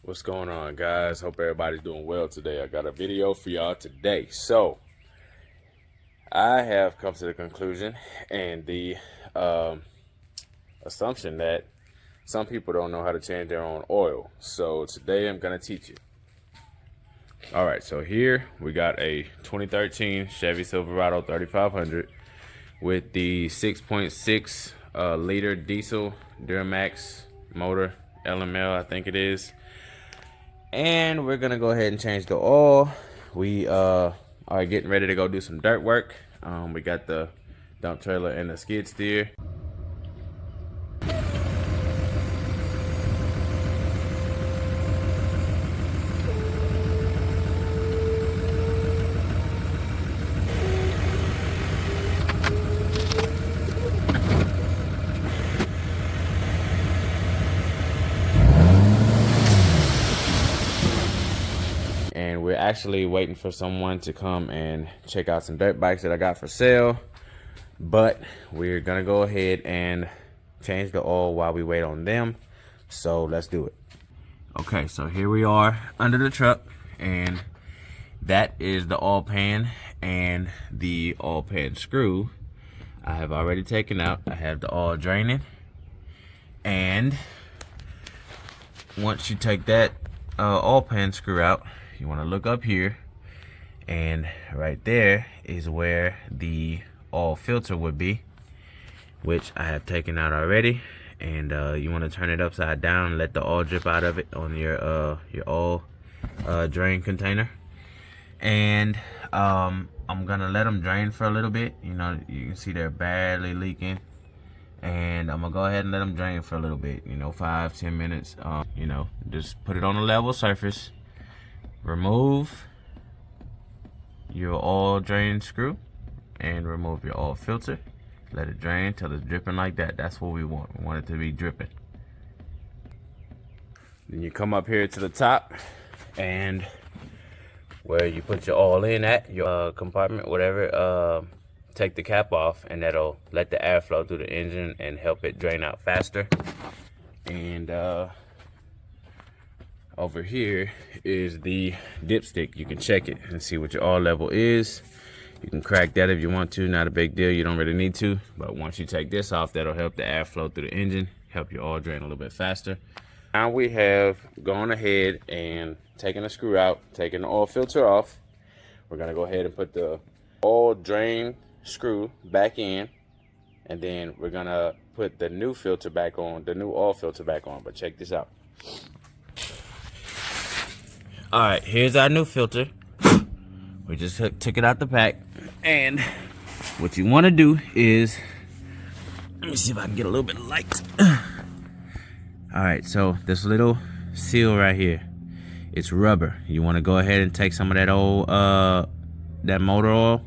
What's going on, guys? Hope everybody's doing well today. I got a video for y'all today. So I have come to the conclusion and the assumption that some people don't know how to change their own oil. So today I'm gonna teach you. All right, so here we got a 2013 Chevy Silverado 3500 with the 6.6 liter diesel Duramax motor, LML I think it is. And we're gonna go ahead and change the oil. We are getting ready to go do some dirt work. We got the dump trailer and the skid steer. And we're actually waiting for someone to come and check out some dirt bikes that I got for sale. But we're gonna go ahead and change the oil while we wait on them. So let's do it. Okay, so here we are under the truck, and that is the oil pan and the oil pan screw. I have already taken out. I have the oil draining, and once you take that oil pan screw out, you want to look up here, and right there is where the oil filter would be, which I have taken out already. And you want to turn it upside down and let the oil drip out of it on your oil drain container. And I'm gonna let them drain for a little bit. You know, you can see they're barely leaking, and I'm gonna go ahead and let them drain for a little bit, you know, 5-10 minutes. You know, just put it on a level surface, remove your oil drain screw, and remove your oil filter. Let it drain till it's dripping like that. That's what we want. We want it to be dripping. Then you come up here to the top, and where you put your oil in at, your compartment, whatever, take the cap off, and that'll let the air flow through the engine and help it drain out faster. And over here is the dipstick. You can check it and see what your oil level is. You can crack that if you want to, not a big deal. You don't really need to, but once you take this off, that'll help the air flow through the engine, help your oil drain a little bit faster. Now we have gone ahead and taken the screw out, taken the oil filter off. We're gonna go ahead and put the oil drain screw back in, and then we're gonna put the new filter back on, the new oil filter back on. But check this out. All right, here's our new filter. We just took it out the pack, and what you want to do is, let me see if I can get a little bit of light. All right, so this little seal right here, it's rubber. You want to go ahead and take some of that old that motor oil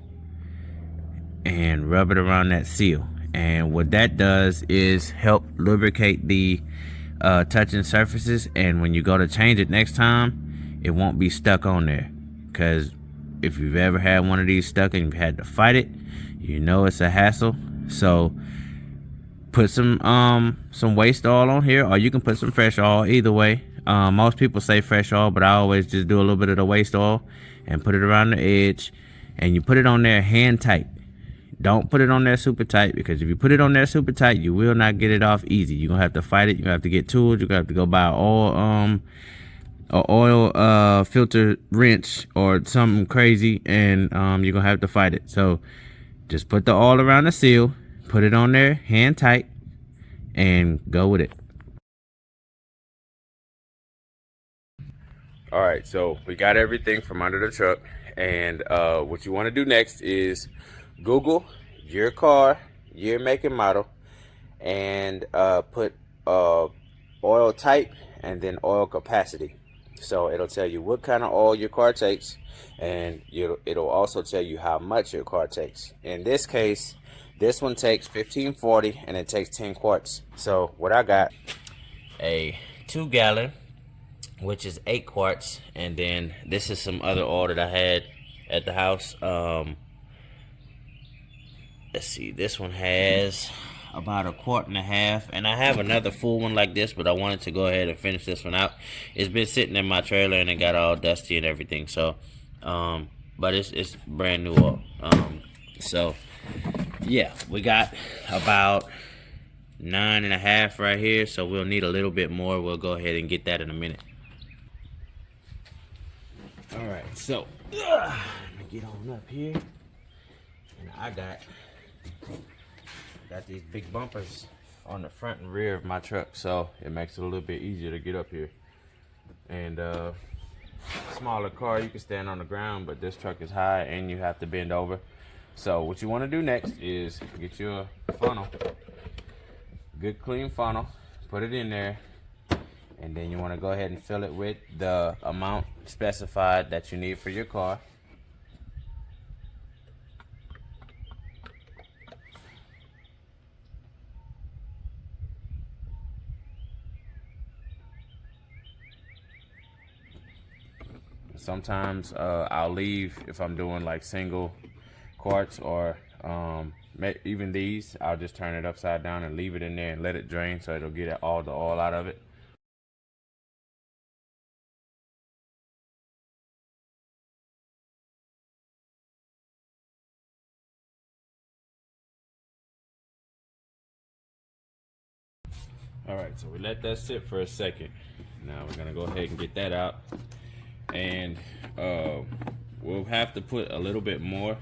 and rub it around that seal. And what that does is help lubricate the touching surfaces, and when you go to change it next time, it won't be stuck on there. Because if you've ever had one of these stuck and you've had to fight it, you know it's a hassle. So put some waste oil on here, or you can put some fresh oil. Either way, most people say fresh oil, but I always just do a little bit of the waste oil and put it around the edge, and you put it on there hand tight. Don't put it on there super tight, because if you put it on there super tight, you will not get it off easy. You're gonna have to fight it. You're gonna have to get tools. You're gonna have to go buy oil filter wrench or something crazy, and you're gonna have to fight it. So just put the oil around the seal, put it on there hand tight, and go with it. All right, so we got everything from under the truck, and what you want to do next is Google your car, year, make, and model, and put oil type and then oil capacity. So it'll tell you what kind of oil your car takes, and it'll also tell you how much your car takes. In this case, this one takes 1540, and it takes 10 quarts. So what I got, a 2 gallon, which is 8 quarts, and then this is some other oil that I had at the house. Let's see, this one has about 1.5 quarts, and I have another full one like this, but I wanted to go ahead and finish this one out. It's been sitting in my trailer and it got all dusty and everything, so but it's brand new oil. So yeah, we got about 9.5 right here, so we'll need a little bit more. We'll go ahead and get that in a minute. All right, so let me get on up here, and I got these big bumpers on the front and rear of my truck, so it makes it a little bit easier to get up here. And smaller car, you can stand on the ground, but this truck is high and you have to bend over. So what you want to do next is get your funnel, good clean funnel, put it in there, and then you want to go ahead and fill it with the amount specified that you need for your car. Sometimes I'll leave, if I'm doing like single quarts or even these, I'll just turn it upside down and leave it in there and let it drain, so it'll get all the oil out of it. All right, so we let that sit for a second. Now we're gonna go ahead and get that out, and we'll have to put a little bit more.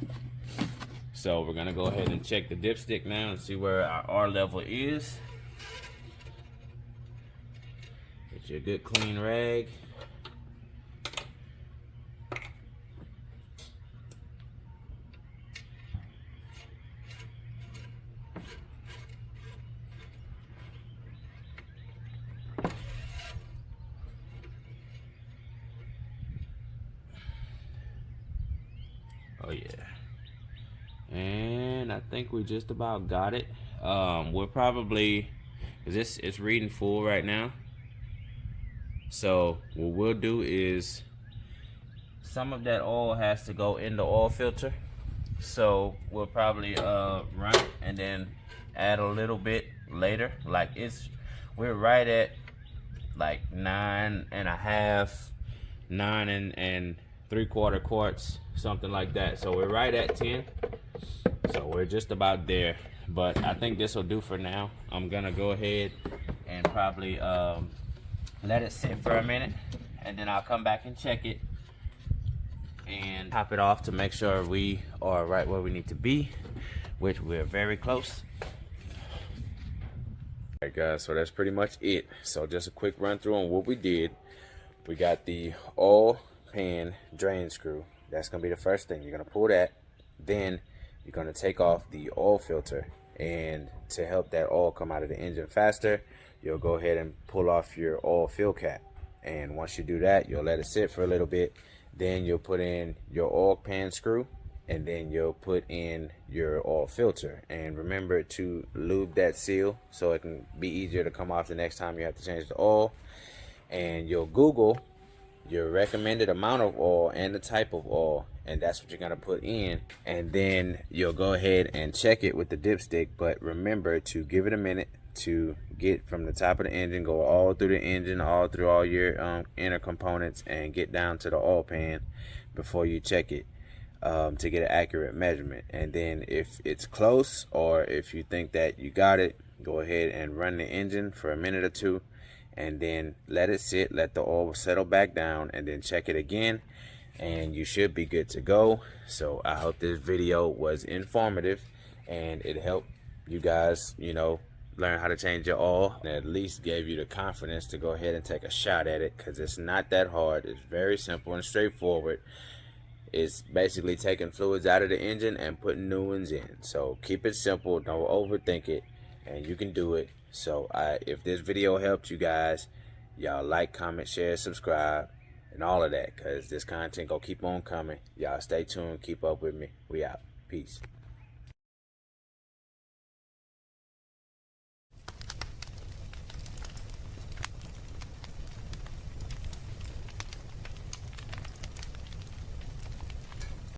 So we're gonna go ahead and check the dipstick now and see where our R level is. Get you a good clean rag. Oh yeah. And I think we just about got it. We're probably, cause it's reading full right now. So what we'll do is, some of that oil has to go in the oil filter. So we'll probably run it and then add a little bit later. Like we're right at like 9.5, 9 3/4 quarts, something like that. So we're right at 10. So we're just about there, but I think this will do for now. I'm gonna go ahead and probably let it sit for a minute, and then I'll come back and check it and top it off to make sure we are right where we need to be, which we're very close. All right guys, so that's pretty much it. So just a quick run through on what we did. We got the oil pan drain screw. That's gonna be the first thing. You're gonna pull that, then you're gonna take off the oil filter, and to help that oil come out of the engine faster, you'll go ahead and pull off your oil fill cap. And once you do that, you'll let it sit for a little bit. Then you'll put in your oil pan screw, and then you'll put in your oil filter. And remember to lube that seal so it can be easier to come off the next time you have to change the oil. And you'll Google your recommended amount of oil and the type of oil, and that's what you're going to put in. And then you'll go ahead and check it with the dipstick, but remember to give it a minute to get from the top of the engine, go all through the engine, all through all your inner components, and get down to the oil pan before you check it, to get an accurate measurement. And then if it's close, or if you think that you got it, go ahead and run the engine for a minute or two, and then let it sit, let the oil settle back down, and then check it again, and you should be good to go. So I hope this video was informative and it helped you guys, learn how to change your oil, and at least gave you the confidence to go ahead and take a shot at it, because it's not that hard. It's very simple and straightforward. It's basically taking fluids out of the engine and putting new ones in. So keep it simple, don't overthink it, and you can do it. So if this video helped you guys, y'all like, comment, share, subscribe, and all of that, because this content gonna keep on coming. Y'all stay tuned, keep up with me. We out. Peace.